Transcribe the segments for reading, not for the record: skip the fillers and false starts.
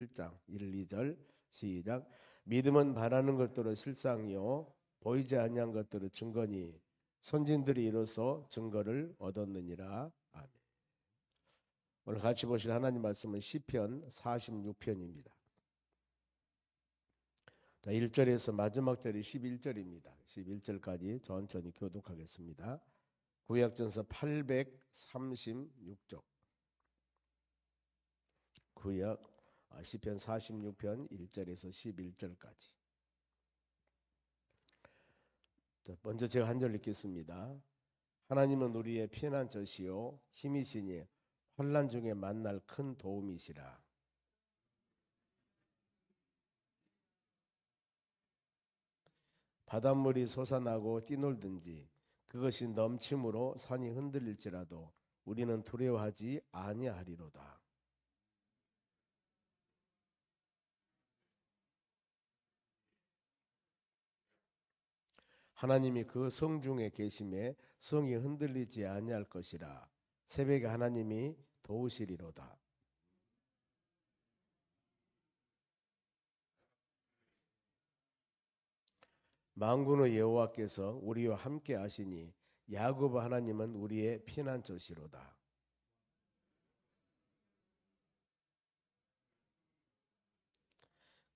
1장 1, 2절 시작. 믿음은 바라는 것들은 실상이요 보이지 아니한 것들은 증거니 선진들이 이로써 증거를 얻었느니라. 아멘. 오늘 같이 보실 하나님 말씀은 시편 46편입니다. 자, 1절에서 마지막 절이 11절입니다. 11절까지 천천히 교독하겠습니다. 구약전서 836쪽. 구약 시편 46편 1절에서 11절까지. 먼저 제가 한 절 읽겠습니다. 하나님은 우리의 피난처시요 힘이시니 환난 중에 만날 큰 도움이시라. 바닷물이 솟아나고 뛰놀든지 그것이 넘침으로 산이 흔들릴지라도 우리는 두려워하지 아니하리로다. 하나님이 그 성중에 계심에 성이 흔들리지 아니할 것이라. 새벽에 하나님이 도우시리로다. 만군의 여호와께서 우리와 함께 하시니 야곱 하나님은 우리의 피난처시로다.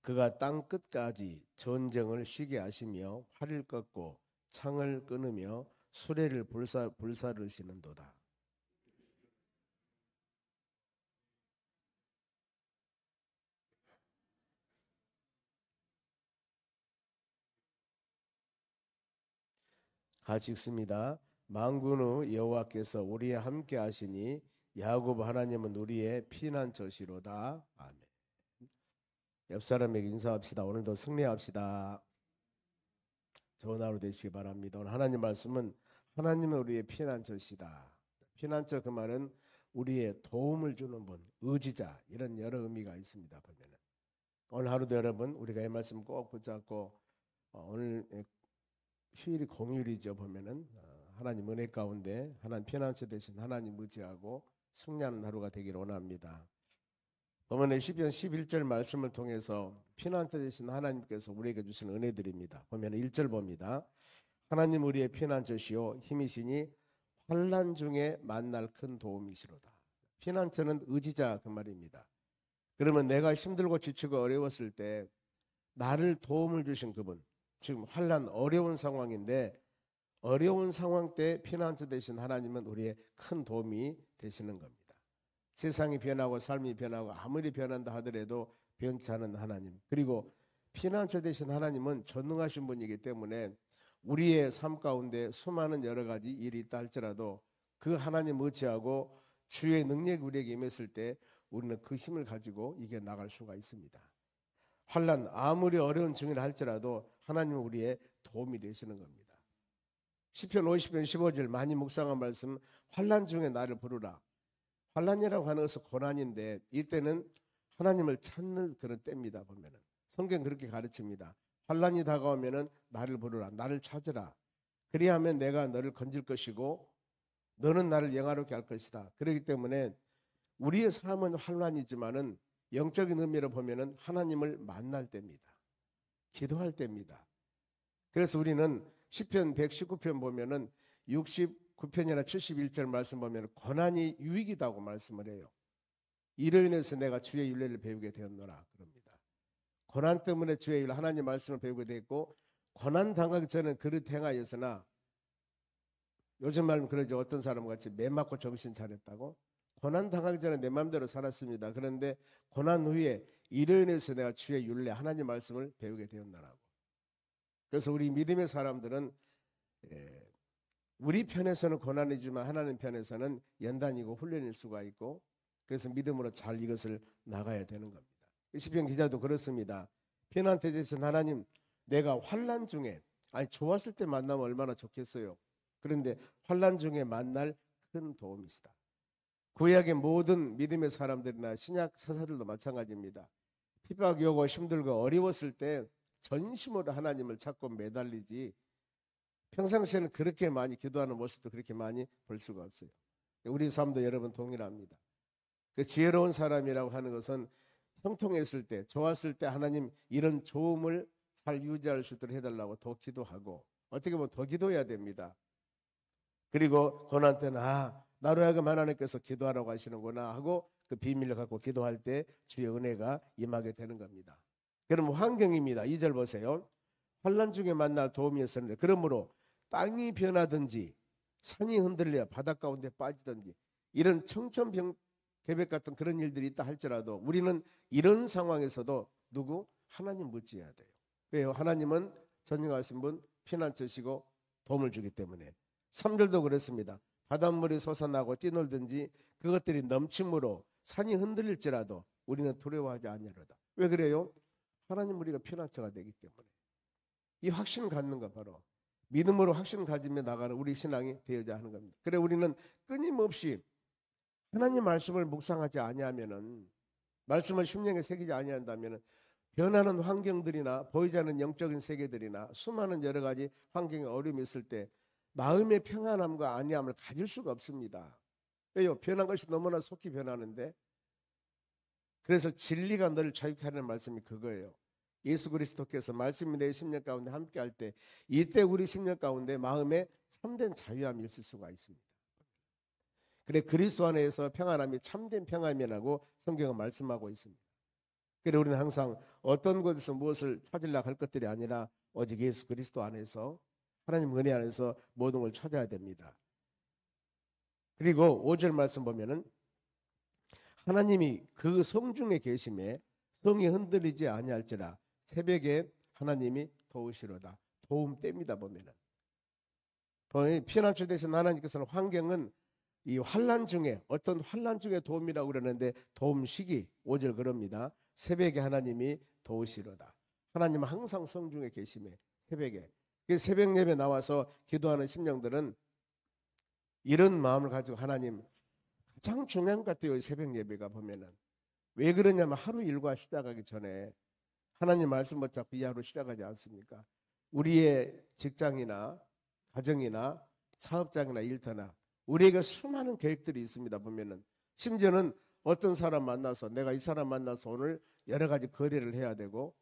그가 땅 끝까지 전쟁을 쉬게 하시며 활을 꺾고 창을 끊으며 수레를 불사르시는도다. 같이 읽습니다. 만군의 여호와께서 우리와 함께 하시니 야곱 하나님은 우리의 피난처시로다. 아멘. 옆 사람에게 인사합시다. 오늘도 승리합시다. 좋은 하루 되시기 바랍니다. 오늘 하나님 말씀은 하나님은 우리의 피난처시다. 피난처 그 말은 우리의 도움을 주는 분, 의지자, 이런 여러 의미가 있습니다. 보면은 오늘 하루도 여러분 우리가 이 말씀 꼭 붙잡고 오늘 휴일이 공휴일이죠. 보면은 하나님 은혜 가운데 하나님 피난처 되신 하나님 의지하고 승리하는 하루가 되기를 원합니다. 보면 시편 11절 말씀을 통해서 피난처 되신 하나님께서 우리에게 주신 은혜들입니다. 보면 1절 봅니다. 하나님 우리의 피난처시요 힘이시니 환난 중에 만날 큰 도움이시로다. 피난처는 의지자 그 말입니다. 그러면 내가 힘들고 지치고 어려웠을 때 나를 도움을 주신 그분, 지금 환난 어려운 상황인데 어려운 상황 때 피난처 되신 하나님은 우리의 큰 도움이 되시는 겁니다. 세상이 변하고 삶이 변하고 아무리 변한다 하더라도 변치 않은 하나님, 그리고 피난처 되신 하나님은 전능하신 분이기 때문에 우리의 삶 가운데 수많은 여러 가지 일이 있다 할지라도 그 하나님 의지하고 주의 능력이 우리에게 임했을 때 우리는 그 힘을 가지고 이겨나갈 수가 있습니다. 환난 아무리 어려운 중이라 할지라도 하나님은 우리의 도움이 되시는 겁니다. 시편 50편 15절 많이 묵상한 말씀, 환난 중에 나를 부르라. 환난이라고 하는 것은 고난인데 이때는 하나님을 찾는 그런 때입니다. 보면은 성경 그렇게 가르칩니다. 환난이 다가오면은 나를 부르라, 나를 찾으라. 그리하면 내가 너를 건질 것이고 너는 나를 영화롭게 할 것이다. 그렇기 때문에 우리의 삶은 환난이지만은 영적인 의미로 보면은 하나님을 만날 때입니다. 기도할 때입니다. 그래서 우리는 시편 119편 보면은 69편이나 71절 말씀 보면 고난이 유익이다고 말씀을 해요. 이로 인해서 내가 주의 윤례를 배우게 되었노라 그럽니다. 고난 때문에 주의 윤례 하나님 말씀을 배우게 됐고, 고난 당하기 전에 그릇 행하였으나, 요즘 말하면 그러죠. 어떤 사람 같이 매 맞고 정신 차렸다고. 고난 당하기 전에 내 마음대로 살았습니다. 그런데 고난 후에 이로 인해서 내가 주의 윤례 하나님 말씀을 배우게 되었노라고. 그래서 우리 믿음의 사람들은 우리 편에서는 고난이지만 하나님 편에서는 연단이고 훈련일 수가 있고, 그래서 믿음으로 잘 이것을 나가야 되는 겁니다. 시편 기자도 그렇습니다. 피난처 되신 하나님, 내가 환난 중에, 아니 좋았을 때 만나면 얼마나 좋겠어요. 그런데 환난 중에 만날 큰 도움이시다. 구약의 모든 믿음의 사람들이나 신약 사사들도 마찬가지입니다. 핍박이 오고 힘들고 어려웠을 때 전심으로 하나님을 찾고 매달리지, 평상시에는 그렇게 많이 기도하는 모습도 그렇게 많이 볼 수가 없어요. 우리 삶도 여러분 동일합니다. 그 지혜로운 사람이라고 하는 것은 형통했을 때, 좋았을 때 하나님 이런 좋음을 잘 유지할 수 있도록 해달라고 더 기도하고, 어떻게 보면 더 기도해야 됩니다. 그리고 고난 때는 나로 하여금 하나님께서 기도하라고 하시는구나 하고 그 비밀을 갖고 기도할 때 주의 은혜가 임하게 되는 겁니다. 그럼 환경입니다. 2절 보세요. 환난 중에 만날 도움이었었는데 그러므로 땅이 변하든지 산이 흔들려 바닷 가운데 빠지든지 이런 청천벽 같은 그런 일들이 있다 할지라도 우리는 이런 상황에서도 누구? 하나님 묻지해야 돼요. 왜요? 하나님은 전능하신 분, 피난처시고 도움을 주기 때문에. 3절도 그랬습니다. 바닷물이 솟아나고 뛰놀든지 그것들이 넘침으로 산이 흔들릴지라도 우리는 두려워하지 아니하리로다. 왜 그래요? 하나님 우리가 피난처가 되기 때문에. 이 확신 갖는 거 바로 믿음으로 확신 가지며 나가는 우리 신앙이 되어야 하는 겁니다. 그래 우리는 끊임없이 하나님 말씀을 묵상하지 아니하면은, 말씀을 심령에 새기지 아니한다면은 변하는 환경들이나 보이지 않는 영적인 세계들이나 수많은 여러 가지 환경의 어려움이 있을 때 마음의 평안함과 안위함을 가질 수가 없습니다. 왜요? 변한 것이 너무나 속히 변하는데. 그래서 진리가 너를 자유케 하는 말씀이 그거예요. 예수 그리스도께서 말씀이 내 심령 가운데 함께 할 때 이때 우리 심령 가운데 마음에 참된 자유함이 있을 수가 있습니다. 그래 그리스도 안에서 평안함이 참된 평안이라고 성경은 말씀하고 있습니다. 그래 우리는 항상 어떤 곳에서 무엇을 찾으려고 할 것들이 아니라 오직 예수 그리스도 안에서 하나님 은혜 안에서 모든 걸 찾아야 됩니다. 그리고 5절 말씀 보면은 하나님이 그 성 중에 계심에 성이 흔들리지 아니할지라 새벽에 하나님이 도우시로다. 도움 뗍니다. 보면은 피난처 되신 하나님께서는 환경은 이 환난 중에 어떤 환난 중에 도움이라고 그러는데 도움 시기 5절 그럽니다. 새벽에 하나님이 도우시로다. 하나님은 항상 성 중에 계심에 새벽에 새벽 예배 나와서 기도하는 심령들은 이런 마음을 가지고 하나님 가장 중요한 것 같아요. 새벽 예배가 보면은 왜 그러냐면 하루 일과 시작하기 전에 하나님 말씀 붙잡고 이 하루 시작하지 않습니까? 우리의 직장이나 가정이나 사업장이나 일터나 우리에게 수많은 계획들이 있습니다. 보면은 심지어는 어떤 사람 만나서 내가 이 사람 만나서 오늘 여러 가지 거래를 해야 되고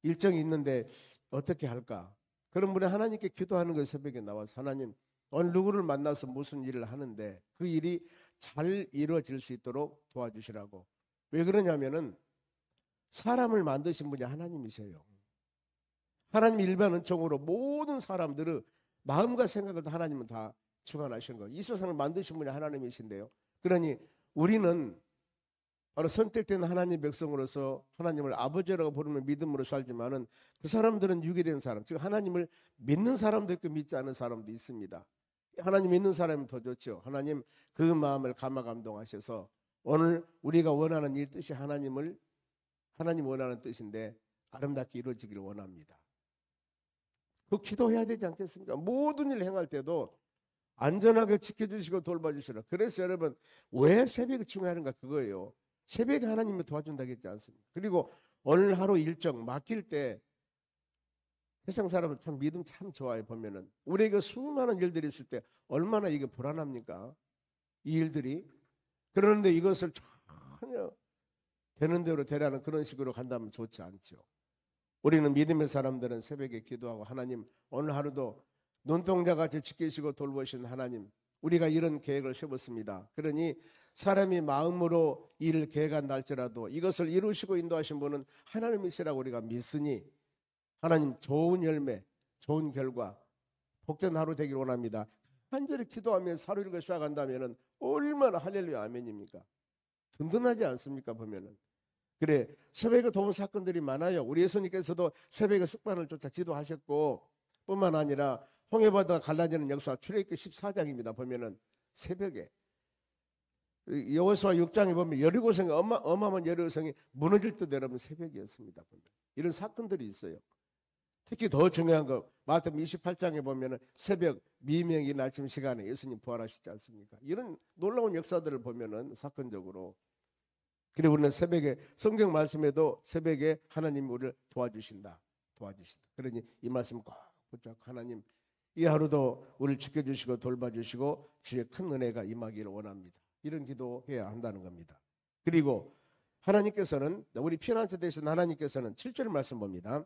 일정이 있는데 어떻게 할까? 그럼 우리 하나님께 기도하는 거예요. 새벽에 나와서 하나님 오늘 누구를 만나서 무슨 일을 하는데 그 일이 잘 이루어질 수 있도록 도와주시라고. 왜 그러냐면은 사람을 만드신 분이 하나님이세요. 하나님 일반 은총으로 모든 사람들의 마음과 생각을 하나님은 다 주관하시는 거예요. 이 세상을 만드신 분이 하나님이신데요. 그러니 우리는 바로 선택된 하나님 백성으로서 하나님을 아버지라고 부르는 믿음으로 살지만은 그 사람들은 유기된 사람, 즉 하나님을 믿는 사람도 있고 믿지 않는 사람도 있습니다. 하나님 믿는 사람이 더 좋죠. 하나님 그 마음을 감화 감동하셔서 오늘 우리가 원하는 이 뜻이 하나님 원하는 뜻인데 아름답게 이루어지기를 원합니다. 그 기도해야 되지 않겠습니까? 모든 일을 행할 때도 안전하게 지켜주시고 돌봐주시라. 그래서 여러분 왜 새벽이 중요한가 그거예요. 새벽에 하나님이 도와준다고 했지 않습니까? 그리고 오늘 하루 일정 맡길 때 세상 사람은 참 믿음 참 좋아해. 보면은 우리에게 수많은 일들이 있을 때 얼마나 이게 불안합니까? 이 일들이. 그런데 이것을 전혀 되는 대로 되라는 그런 식으로 간다면 좋지 않죠. 우리는 믿음의 사람들은 새벽에 기도하고 하나님 오늘 하루도 눈동자같이 지키시고 돌보신 하나님, 우리가 이런 계획을 세웠습니다. 그러니 사람이 마음으로 일을 계획한다 할지라도 이것을 이루시고 인도하신 분은 하나님이시라고 우리가 믿으니 하나님 좋은 열매, 좋은 결과, 복된 하루 되길 원합니다. 간절히 기도하면서 하루 일을 시작한다면 얼마나 할렐루야 아멘입니까? 든든하지 않습니까? 보면은. 그래 새벽에 도운 사건들이 많아요. 우리 예수님께서도 새벽에 습관을 쫓아 기도하셨고 뿐만 아니라 홍해바다가 갈라지는 역사 출애굽기 14장입니다. 보면은 새벽에 여호수아 6장에 보면 여리고성이 어마어마한 여리고성이 무너질 때 여러분 새벽이었습니다. 보면. 이런 사건들이 있어요. 특히 더 중요한 거 마태복음 28장에 보면은 새벽 미명인 아침 시간에 예수님 부활하시지 않습니까? 이런 놀라운 역사들을 보면은 사건적으로. 그리고 우리는 새벽에 성경 말씀에도 새벽에 하나님이 우리를 도와주신다. 그러니 이 말씀 꼭 붙잡고 하나님 이 하루도 우리를 지켜주시고 돌봐주시고 주의 큰 은혜가 임하기를 원합니다. 이런 기도해야 한다는 겁니다. 그리고 하나님께서는 우리 피난처 되신 하나님께서는 7절 말씀 봅니다.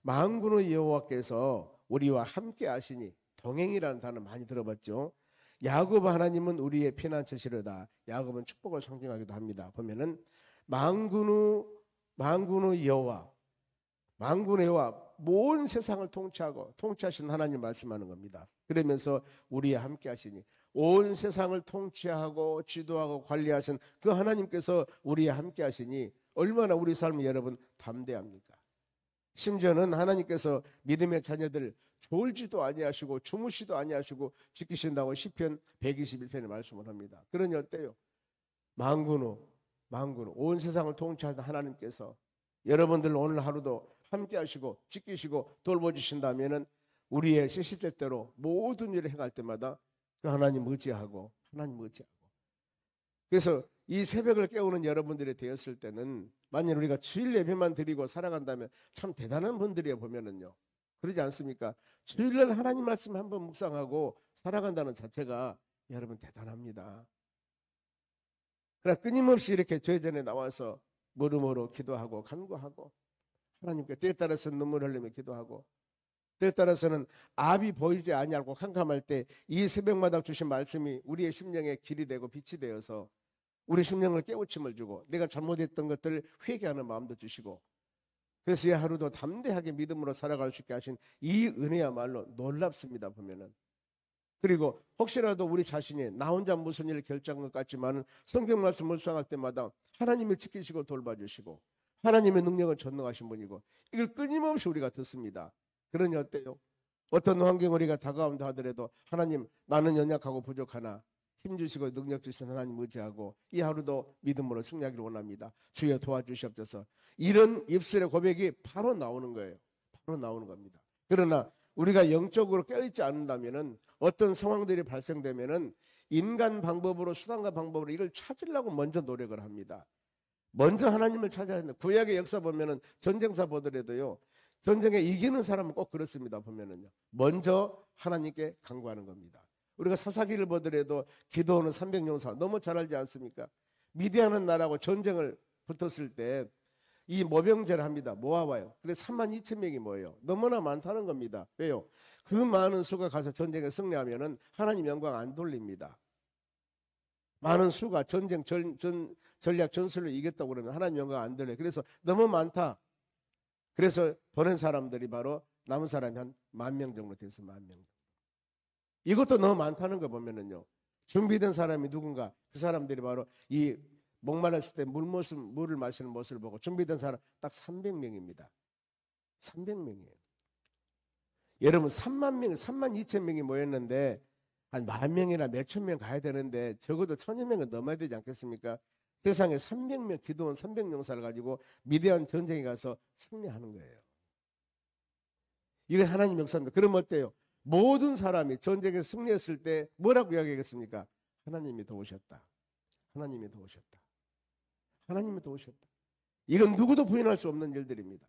만군의 여호와께서 우리와 함께 하시니, 동행이라는 단어 많이 들어봤죠. 야곱 하나님은 우리의 피난처시로다. 야곱은 축복을 상징하기도 합니다. 보면은 만군의 여호와, 만군의 여호와, 모든 세상을 통치하신 하나님 말씀하는 겁니다. 그러면서 우리와 함께 하시니, 온 세상을 통치하고 지도하고 관리하신 그 하나님께서 우리와 함께 하시니 얼마나 우리 삶이 여러분 담대합니까? 심지어는 하나님께서 믿음의 자녀들 졸지도 아니하시고 주무시도 아니하시고 지키신다고 시편 121편에 말씀을 합니다. 그러니 어때요? 만군의 온 세상을 통치하는 하나님께서 여러분들 오늘 하루도 함께 하시고 지키시고 돌보주신다면은 우리의 시시때때로 모든 일을 행할 때마다 그 하나님 의지하고 그래서 이 새벽을 깨우는 여러분들이 되었을 때는, 만약 우리가 주일 예배만 드리고 살아간다면 참 대단한 분들이에요. 보면은요, 그러지 않습니까? 주일날 하나님 말씀 한번 묵상하고 살아간다는 자체가 여러분 대단합니다. 그러나 끊임없이 이렇게 죄전에 나와서 머루머루 기도하고 간구하고, 하나님께 때에 따라서는 눈물 흘리며 기도하고, 때에 따라서는 앞이 보이지 아니하고 캄캄할 때 이 새벽마다 주신 말씀이 우리의 심령에 길이 되고 빛이 되어서 우리 심령을 깨우침을 주고 내가 잘못했던 것들을 회개하는 마음도 주시고, 그래서 이 하루도 담대하게 믿음으로 살아갈 수 있게 하신 이 은혜야말로 놀랍습니다. 보면은. 그리고 혹시라도 우리 자신이 나 혼자 무슨 일을 결정한 것 같지만 성경 말씀 묵상할 때마다 하나님이 지키시고 돌봐주시고 하나님의 능력을 전능하신 분이고, 이걸 끊임없이 우리가 듣습니다. 그러니 어때요? 어떤 환경 우리가 다가온다 하더라도 하나님, 나는 연약하고 부족하나 힘주시고 능력 주신 하나님 의지하고 이 하루도 믿음으로 승리하기를 원합니다. 주여 도와주시옵소서. 이런 입술의 고백이 바로 나오는 거예요. 바로 나오는 겁니다. 그러나 우리가 영적으로 깨어있지 않는다면은, 어떤 상황들이 발생되면은 인간 방법으로, 수단과 방법으로 이걸 찾으려고 먼저 노력을 합니다. 먼저 하나님을 찾아야 된다. 구약의 역사 보면은 전쟁사 보더라도요, 전쟁에 이기는 사람은 꼭 그렇습니다. 보면은요, 먼저 하나님께 간구하는 겁니다. 우리가 사사기를 보더라도 기도하는 300용사 너무 잘 알지 않습니까? 미디안은 나라하고 전쟁을 붙었을 때 이 모병제를 합니다. 모아와요. 근데 32,000명이 모여요. 너무나 많다는 겁니다. 왜요? 그 많은 수가 가서 전쟁에 승리하면은 하나님 영광 안 돌립니다. 많은 수가 전쟁 전략 전술로 이겼다고 그러면 하나님 영광 안 돌려요. 그래서 너무 많다. 그래서 보낸 사람들이 바로 남은 사람이 한 10,000명 정도 돼서 10,000명. 이것도 너무 많다는 거 보면은요, 준비된 사람이 누군가, 그 사람들이 바로 이 목말랐을 때 물을 마시는 모습을 보고 준비된 사람 딱 300명입니다. 300명이에요. 여러분 32,000명이 모였는데 한 10,000명이나 몇천 명 가야 되는데 적어도 1,000여 명은 넘어야 되지 않겠습니까? 세상에 300명 기도원 300용사를 가지고 미디안 전쟁에 가서 승리하는 거예요. 이게 하나님 역사입니다. 그럼 어때요? 모든 사람이 전쟁에 승리했을 때 뭐라고 이야기하겠습니까? 하나님이 도우셨다. 하나님이 도우셨다. 하나님이 도우셨다. 이건 누구도 부인할 수 없는 일들입니다.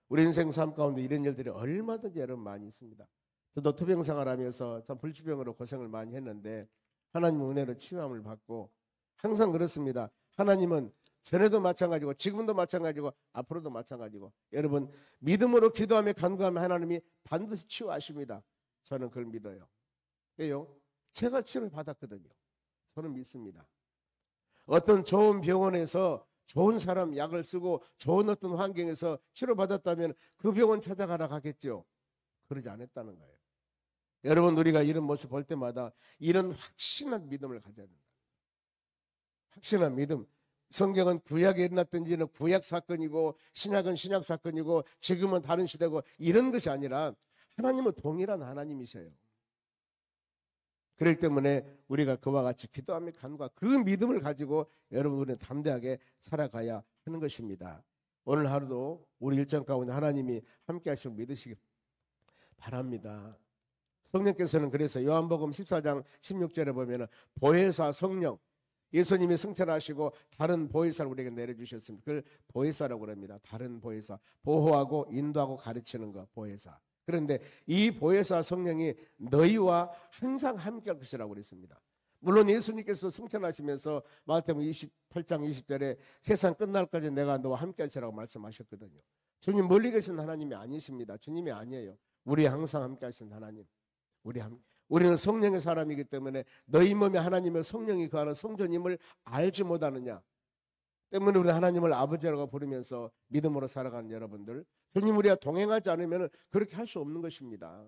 우리 인생 삶 가운데 이런 일들이 얼마든지 여러분 많이 있습니다. 저도 투병 생활하면서 참 불치병으로 고생을 많이 했는데 하나님 은혜로 치유함을 받고, 항상 그렇습니다. 하나님은 전에도 마찬가지고 지금도 마찬가지고 앞으로도 마찬가지고, 여러분 믿음으로 기도하며 간구하며 하나님이 반드시 치유하십니다. 저는 그걸 믿어요. 왜요? 제가 치료를 받았거든요. 저는 믿습니다. 어떤 좋은 병원에서 좋은 사람 약을 쓰고 좋은 어떤 환경에서 치료받았다면 그 병원 찾아가라 하겠죠. 그러지 않았다는 거예요. 여러분, 우리가 이런 모습 볼 때마다 이런 확신한 믿음을 가져야 된다. 확신한 믿음. 성경은 구약에 일어났던 일은 구약 사건이고 신약은 신약 사건이고 지금은 다른 시대고 이런 것이 아니라 하나님은 동일한 하나님이세요. 그렇기 때문에 우리가 그와 같이 기도하며 간구하 그 믿음을 가지고 여러분 우리는 담대하게 살아가야 하는 것입니다. 오늘 하루도 우리 일정 가운데 하나님이 함께 하시고 믿으시기 바랍니다. 성령께서는 그래서 요한복음 14장 16절에 보면 보혜사 성령, 예수님이 승천하시고 다른 보혜사를 우리에게 내려주셨습니다. 그걸 보혜사라고 합니다. 다른 보혜사, 보호하고 인도하고 가르치는 것, 보혜사. 그런데 이 보혜사 성령이 너희와 항상 함께할 것이라고 그랬습니다. 물론 예수님께서 승천하시면서 마태복음 8장 20절에 세상 끝날까지 내가 너와 함께 하시라고 말씀하셨거든요. 주님 멀리 계신 하나님이 아니십니다. 주님이 아니에요. 우리 항상 함께 하신 하나님. 우리는 성령의 사람이기 때문에 너희 몸에 하나님의 성령이 거하는 성전임을 알지 못하느냐 때문에 우리 하나님을 아버지라고 부르면서 믿음으로 살아가는 여러분들, 주님 우리와 동행하지 않으면 그렇게 할 수 없는 것입니다.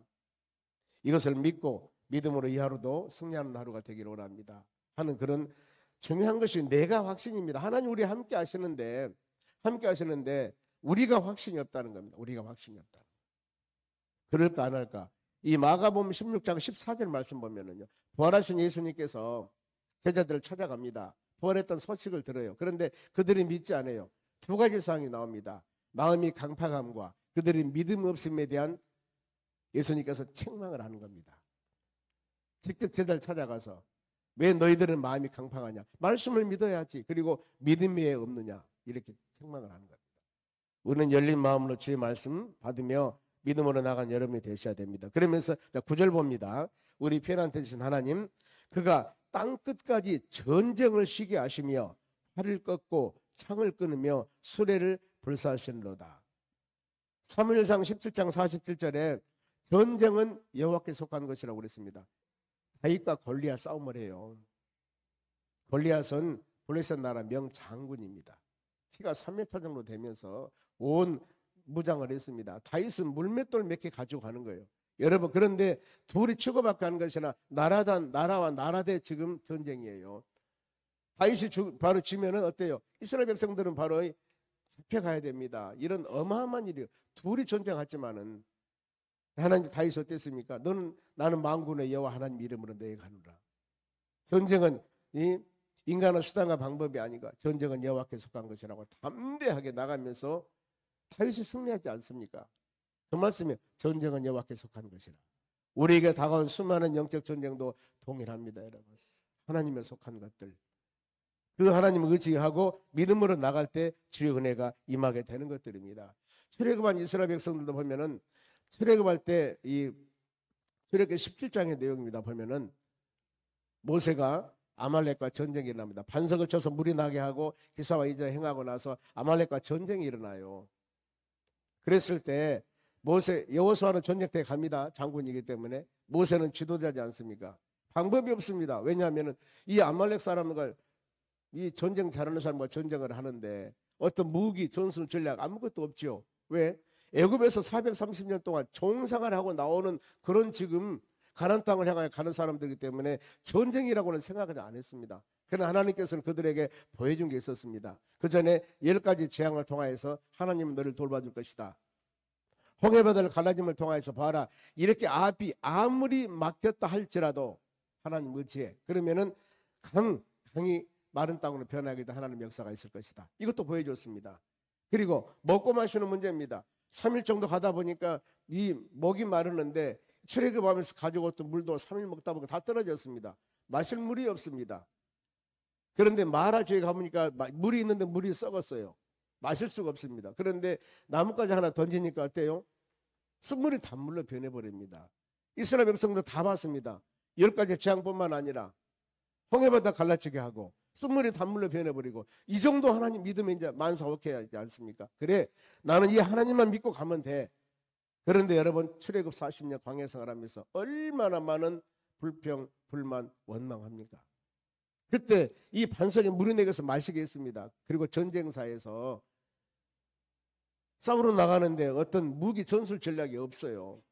이것을 믿고 믿음으로 이 하루도 승리하는 하루가 되기를 원합니다 하는 그런 중요한 것이 내가 확신입니다. 하나님 우리 함께 하시는데 우리가 확신이 없다는 겁니다. 우리가 확신이 없다. 그럴까 안 할까? 이 마가복음 16장 14절 말씀 보면은요, 부활하신 예수님께서 제자들을 찾아갑니다. 부활했던 소식을 들어요. 그런데 그들이 믿지 않아요. 두 가지 사항이 나옵니다. 마음이 강팍함과 그들의 믿음 없음에 대한 예수님께서 책망을 하는 겁니다. 직접 제자를 찾아가서 왜 너희들은 마음이 강팍하냐? 말씀을 믿어야지. 그리고 믿음이 왜 없느냐? 이렇게 책망을 하는 겁니다. 우리는 열린 마음으로 주의 말씀 받으며 믿음으로 나간 여러분이 되셔야 됩니다. 그러면서 9절 봅니다. 우리 편한테 주신 하나님, 그가 땅 끝까지 전쟁을 쉬게 하시며 활을 꺾고 창을 끊으며 수레를 불사하시는도다. 사무엘상 17장 47절에 전쟁은 여호와께 속한 것이라고 그랬습니다. 다윗과 골리앗 싸움을 해요. 골리앗은 블레셋 나라 명장군입니다. 키가 3m 정도 되면서 온 무장을 했습니다. 다윗은 물맷돌 몇 개 가지고 가는 거예요. 여러분, 그런데 둘이 치고받고 하는 것이 아니라 나라와 나라대 지금 전쟁이에요. 다윗이 바로 지면은 어때요? 이스라엘 백성들은 바로 잡혀가야 됩니다. 이런 어마어마한 일이에요. 둘이 전쟁하지만은 하나님 다윗이 어땠습니까? 나는 만군의 여호와 하나님 이름으로 너에게 가노라. 전쟁은 인간의 수단과 방법이 아니고 전쟁은 여호와께 속한 것이라고 담대하게 나가면서 다윗이 승리하지 않습니까? 그 말씀이 전쟁은 여호와께 속한 것이라. 우리에게 다가온 수많은 영적 전쟁도 동일합니다, 여러분. 하나님에 속한 것들, 그 하나님을 의지하고 믿음으로 나갈 때 주의 은혜가 임하게 되는 것들입니다. 출애굽한 이스라엘 백성들도 보면은 출애굽할 때 이 출애굽기 17장의 내용입니다. 보면은 모세가 아말렉과 전쟁이 일어납니다. 반석을 쳐서 물이 나게 하고 기사와 이적을 행하고 나서 아말렉과 전쟁이 일어나요. 그랬을 때 여호수아는 전쟁터에 갑니다. 장군이기 때문에. 모세는 지도자지 않습니까? 방법이 없습니다. 왜냐하면 이 아말렉 사람과 이 전쟁 잘하는 사람과 전쟁을 하는데 어떤 무기, 전술, 전략 아무것도 없죠. 왜? 애굽에서 430년 동안 종상을 하고 나오는 그런 지금 가나안 땅을 향하여 가는 사람들이기 때문에 전쟁이라고는 생각을 안 했습니다. 그러나 하나님께서는 그들에게 보여준 게 있었습니다. 그 전에 10가지 재앙을 통하여서 하나님은 너를 돌봐줄 것이다. 홍해바다를 갈라짐을 통하여서 봐라. 이렇게 앞이 아무리 막혔다 할지라도 하나님 의지해. 그러면은 강이 마른 땅으로 변하기도 하나님 역사가 있을 것이다. 이것도 보여줬습니다. 그리고 먹고 마시는 문제입니다. 3일 정도 가다 보니까 이 목이 마르는데 출애굽하면서 가져왔던 물도 3일 먹다 보니까 다 떨어졌습니다. 마실 물이 없습니다. 그런데 마라 지역에 가보니까 물이 있는데 물이 썩었어요. 마실 수가 없습니다. 그런데 나뭇가지 하나 던지니까 어때요? 썩물이 단물로 변해버립니다. 이스라엘 백성도 다 봤습니다. 10가지 재앙뿐만 아니라 홍해바다 갈라치게 하고 썩물이 단물로 변해버리고, 이 정도 하나님 믿으면 이제 만사오케이 하지 않습니까? 그래, 나는 이 하나님만 믿고 가면 돼. 그런데 여러분, 출애굽 40년 광야 생활하면서 얼마나 많은 불평, 불만, 원망합니까? 그때 이 반석에 물이 내려서 마시게 했습니다. 그리고 전쟁사에서 싸우러 나가는데 어떤 무기, 전술 전략이 없어요.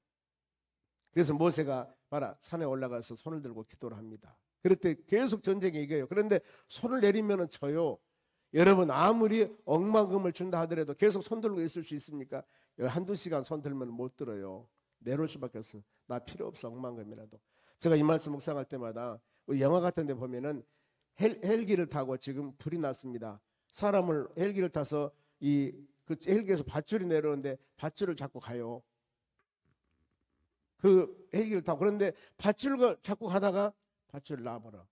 그래서 모세가 봐라, 산에 올라가서 손을 들고 기도를 합니다. 그럴 때 계속 전쟁이 이겨요. 그런데 손을 내리면 져요. 여러분, 아무리 억만금을 준다 하더라도 계속 손 들고 있을 수 있습니까? 한두 시간 손 들면 못 들어요. 내려올 수밖에 없어요. 나 필요 없어, 억만금이라도. 제가 이 말씀 묵상할 때마다 영화 같은 데 보면은 헬기를 타고 지금 불이 났습니다. 사람을 헬기를 타서 그 헬기에서 밧줄이 내려오는데 밧줄을 잡고 가요. 그 헬기를 타고. 그런데 밧줄을 잡고 가다가 밧줄을 놔버려.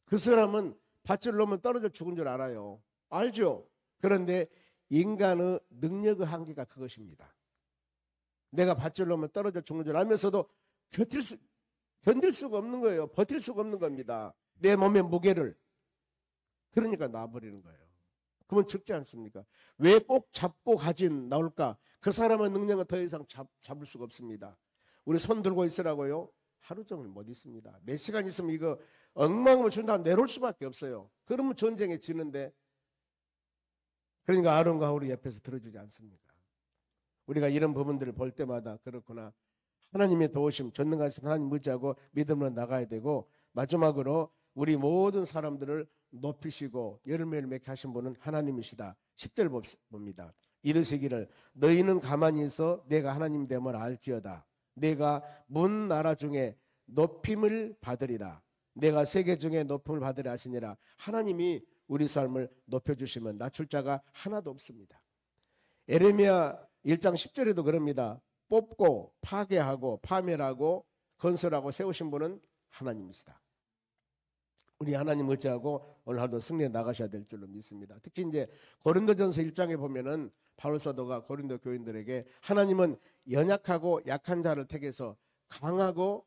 그 사람은 밧줄을 놓으면 떨어져 죽은 줄 알아요. 알죠? 그런데 인간의 능력의 한계가 그것입니다. 내가 밧줄을 놓으면 떨어져 죽는 줄 알면서도 견딜 수가 없는 거예요. 버틸 수가 없는 겁니다. 내 몸의 무게를. 그러니까 놔버리는 거예요. 그러면 적지 않습니까? 왜 꼭 잡고 가진 나올까? 그 사람의 능력은 더 이상 잡을 수가 없습니다. 우리 손 들고 있으라고요? 하루 종일 못 있습니다. 몇 시간 있으면 이거 엉망을 준다 내려올 수밖에 없어요. 그러면 전쟁에 지는데, 그러니까 아론과 우리 옆에서 들어주지 않습니까? 우리가 이런 부분들을 볼 때마다 그렇구나. 하나님의 도우심, 전능하신 하나님 의지하고 믿음으로 나가야 되고, 마지막으로 우리 모든 사람들을 높이시고 열매를 맺게 하신 분은 하나님이시다. 10절 봅니다. 이르시기를 너희는 가만히 있어 내가 하나님 됨을 알지어다. 내가 문 나라 중에 높임을 받으리라. 내가 세계 중에 높임을 받으리라 하시니라. 하나님이 우리 삶을 높여주시면 낮출 자가 하나도 없습니다. 에레미야 1장 10절에도 그럽니다. 뽑고 파괴하고 파멸하고 건설하고 세우신 분은 하나님이시다. 우리 하나님 의지하고 오늘 하루도 승리해 나가셔야 될 줄로 믿습니다. 특히 이제 고린도전서 1장에 보면은 바울 사도가 고린도 교인들에게 하나님은 연약하고 약한 자를 택해서 강하고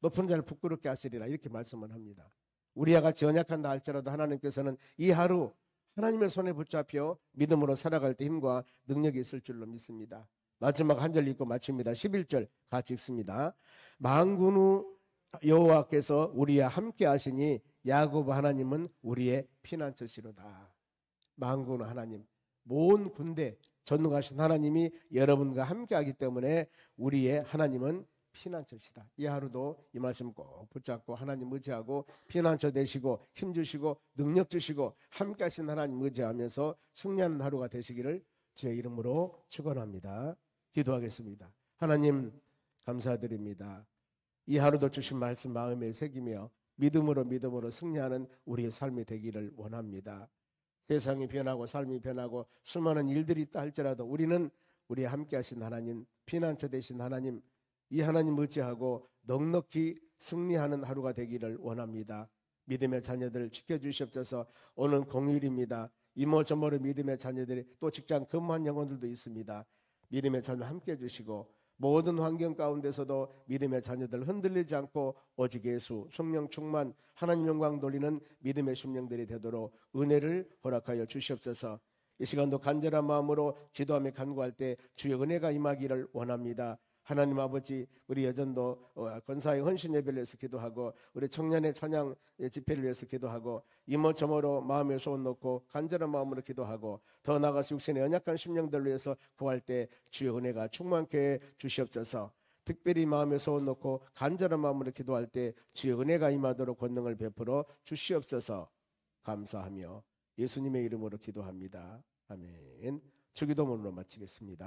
높은 자를 부끄럽게 하시리라 이렇게 말씀을 합니다. 우리와 같이 연약한다 할지라도 하나님께서는 이 하루 하나님의 손에 붙잡혀 믿음으로 살아갈 때 힘과 능력이 있을 줄로 믿습니다. 마지막 한 절 읽고 마칩니다. 11절 같이 읽습니다. 만군의 여호와께서 우리와 함께 하시니 야곱 하나님은 우리의 피난처시로다. 만군의 하나님, 모든 군대 전능하신 하나님이 여러분과 함께 하기 때문에 우리의 하나님은 피난처시다. 이 하루도 이 말씀 꼭 붙잡고 하나님 의지하고 피난처 되시고 힘 주시고 능력 주시고 함께 하신 하나님 의지하면서 승리하는 하루가 되시기를 주의 이름으로 축원합니다. 기도하겠습니다. 하나님 감사드립니다. 이 하루도 주신 말씀 마음에 새기며 믿음으로 승리하는 우리의 삶이 되기를 원합니다. 세상이 변하고 삶이 변하고 수많은 일들이 있다 할지라도 우리는 우리 함께 하신 하나님, 피난처 되신 하나님, 이 하나님 의지하고 넉넉히 승리하는 하루가 되기를 원합니다. 믿음의 자녀들 지켜주시옵소서. 오늘 공휴일입니다. 이모저모로 믿음의 자녀들이 또 직장 근무한 영혼들도 있습니다. 믿음의 자녀 함께 해주시고 모든 환경 가운데서도 믿음의 자녀들 흔들리지 않고 오직 예수 성령 충만 하나님 영광 돌리는 믿음의 심령들이 되도록 은혜를 허락하여 주시옵소서. 이 시간도 간절한 마음으로 기도하며 간구할 때 주의 은혜가 임하기를 원합니다. 하나님 아버지, 우리 여전도 권사의 헌신 예배를 위해서 기도하고 우리 청년의 찬양 집회를 위해서 기도하고 이모저모로 마음에 소원 놓고 간절한 마음으로 기도하고 더 나아가서 육신의 연약한 심령들을 위해서 구할 때 주의 은혜가 충만케 해 주시옵소서. 특별히 마음에 소원 놓고 간절한 마음으로 기도할 때 주의 은혜가 임하도록 권능을 베풀어 주시옵소서. 감사하며 예수님의 이름으로 기도합니다. 아멘. 주기도문으로 마치겠습니다.